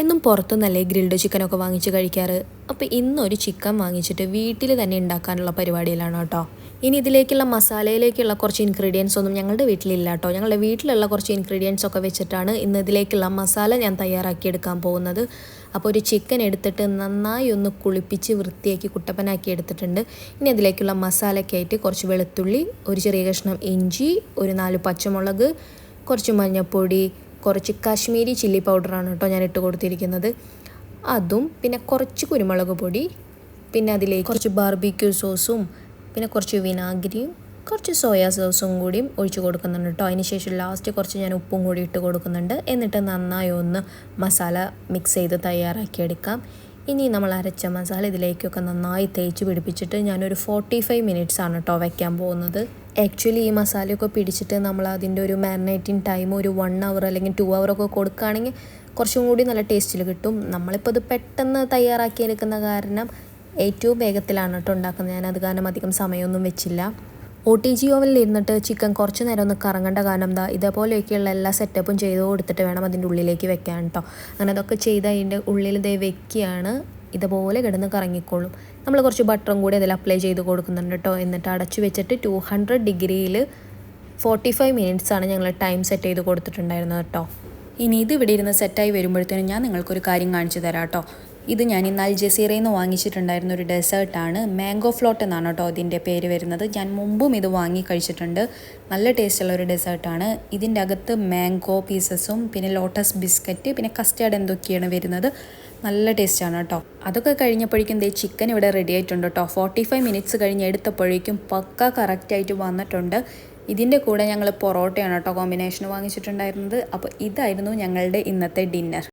എന്നും പുറത്തുനിന്നല്ലേ ഗ്രിൽഡ് ചിക്കനൊക്കെ വാങ്ങിച്ച് കഴിക്കാറ്. അപ്പോൾ ഇന്നൊരു ചിക്കൻ വാങ്ങിച്ചിട്ട് വീട്ടിൽ തന്നെ ഉണ്ടാക്കാനുള്ള പരിപാടിയിലാണ് കേട്ടോ. ഇനി ഇതിലേക്കുള്ള മസാലയിലേക്കുള്ള കുറച്ച് ഇൻഗ്രീഡിയൻസ് ഒന്നും ഞങ്ങളുടെ വീട്ടിലില്ല കേട്ടോ. ഞങ്ങളുടെ വീട്ടിലുള്ള കുറച്ച് ഇൻഗ്രീഡിയൻസ് ഒക്കെ വെച്ചിട്ടാണ് ഇന്ന് ഇതിലേക്കുള്ള മസാല ഞാൻ തയ്യാറാക്കിയെടുക്കാൻ പോകുന്നത്. അപ്പോൾ ഒരു ചിക്കൻ എടുത്തിട്ട് നന്നായി ഒന്ന് കുളിപ്പിച്ച് വൃത്തിയാക്കി കുട്ടപ്പനാക്കി എടുത്തിട്ടുണ്ട്. ഇനി അതിലേക്കുള്ള മസാലയ്ക്കായിട്ട് കുറച്ച് വെളുത്തുള്ളി, ഒരു ചെറിയ കഷ്ണം ഇഞ്ചി, ഒരു 4 പച്ചമുളക്, കുറച്ച് മഞ്ഞൾപ്പൊടി, കുറച്ച് കാശ്മീരി ചില്ലി പൗഡറാണ് കേട്ടോ ഞാൻ ഇട്ട് കൊടുത്തിരിക്കുന്നത്. അതും പിന്നെ കുറച്ച് കുരുമുളക് പൊടി, പിന്നെ അതിലേക്ക് കുറച്ച് ബാർബിക്യൂ സോസും, പിന്നെ കുറച്ച് വിനാഗിരിയും കുറച്ച് സോയാ സോസും കൂടിയും ഒഴിച്ച് കൊടുക്കുന്നുണ്ട് കേട്ടോ. അതിന് ശേഷം ലാസ്റ്റ് കുറച്ച് ഞാൻ ഉപ്പും കൂടി ഇട്ട് കൊടുക്കുന്നുണ്ട്. എന്നിട്ട് നന്നായി ഒന്ന് മസാല മിക്സ് ചെയ്ത് തയ്യാറാക്കിയെടുക്കാം. ഇനി നമ്മൾ അരച്ച മസാല ഇതിലേക്കൊക്കെ നന്നായി തേച്ച് പിടിപ്പിച്ചിട്ട് ഞാനൊരു 45 മിനിറ്റ്സ് ആണ് കേട്ടോ വയ്ക്കാൻ പോകുന്നത്. ആക്ച്വലി ഈ മസാലയൊക്കെ പിടിച്ചിട്ട് നമ്മൾ അതിൻ്റെ ഒരു മാരിനേറ്റിംഗ് ടൈം ഒരു 1 അവർ അല്ലെങ്കിൽ 2 അവറൊക്കെ കൊടുക്കുകയാണെങ്കിൽ കുറച്ചും കൂടി നല്ല ടേസ്റ്റിൽ കിട്ടും. നമ്മളിപ്പോൾ ഇത് പെട്ടെന്ന് തയ്യാറാക്കിയെടുക്കുന്ന കാരണം ഏറ്റവും വേഗത്തിലാണ് കേട്ടോ ഉണ്ടാക്കുന്നത്. ഞാനത് കാരണം അധികം സമയമൊന്നും വെച്ചില്ല. OTG ഓവനിൽ ഇരുന്നിട്ട് ചിക്കൻ കുറച്ച് നേരം ഒന്ന് കറങ്ങേണ്ട കാരണം എന്താ, ഇതേപോലെയൊക്കെയുള്ള എല്ലാ സെറ്റപ്പും ചെയ്ത് കൊടുത്തിട്ട് വേണം അതിൻ്റെ ഉള്ളിലേക്ക് വെക്കാൻ കേട്ടോ. അങ്ങനെ അതൊക്കെ ചെയ്ത് അതിൻ്റെ ഉള്ളിൽ ദേ വെക്കുകയാണ്. ഇതുപോലെ കിടന്ന് കറങ്ങിക്കോളും. നമ്മൾ കുറച്ച് ബട്ടറും കൂടി അതിൽ അപ്ലൈ ചെയ്ത് കൊടുക്കുന്നുണ്ട് കേട്ടോ. എന്നിട്ട് അടച്ചു വെച്ചിട്ട് 200 ഡിഗ്രിയിൽ 45 മിനിറ്റ്സാണ് ഞങ്ങൾ ടൈം സെറ്റ് ചെയ്ത് കൊടുത്തിട്ടുണ്ടായിരുന്നത് കേട്ടോ. ഇനി ഇത് ഇവിടെ ഇരുന്ന് സെറ്റായി വരുമ്പോഴത്തേനും ഞാൻ നിങ്ങൾക്കൊരു കാര്യം കാണിച്ചു തരാം കേട്ടോ. ഇത് ഞാൻ ഇന്ന് അൽ ജസീറയിൽ നിന്ന് വാങ്ങിച്ചിട്ടുണ്ടായിരുന്ന ഒരു ഡെസേർട്ടാണ്. മാംഗോ ഫ്ലോട്ട് എന്നാണ് കേട്ടോ ഇതിൻ്റെ പേര് വരുന്നത്. ഞാൻ മുമ്പും ഇത് വാങ്ങി കഴിച്ചിട്ടുണ്ട്. നല്ല ടേസ്റ്റുള്ള ഒരു ഡെസേർട്ടാണ്. ഇതിൻ്റെ അകത്ത് മാംഗോ പീസസും പിന്നെ ലോട്ടസ് ബിസ്ക്കറ്റ് പിന്നെ കസ്റ്റാർഡ് എന്തൊക്കെയാണ് വരുന്നത്. നല്ല ടേസ്റ്റാണ് കേട്ടോ. അതൊക്കെ കഴിഞ്ഞപ്പോഴേക്കും ചിക്കൻ ഇവിടെ റെഡി ആയിട്ടുണ്ട് കേട്ടോ. 45 മിനിറ്റ്സ് കഴിഞ്ഞ് എടുത്തപ്പോഴേക്കും പക്ക കറക്റ്റായിട്ട് വന്നിട്ടുണ്ട്. ഇതിൻ്റെ കൂടെ ഞങ്ങൾ പൊറോട്ടയാണ് കേട്ടോ കോമ്പിനേഷൻ വാങ്ങിച്ചിട്ടുണ്ടായിരുന്നത്. അപ്പോൾ ഇതായിരുന്നു ഞങ്ങളുടെ ഇന്നത്തെ ഡിന്നർ.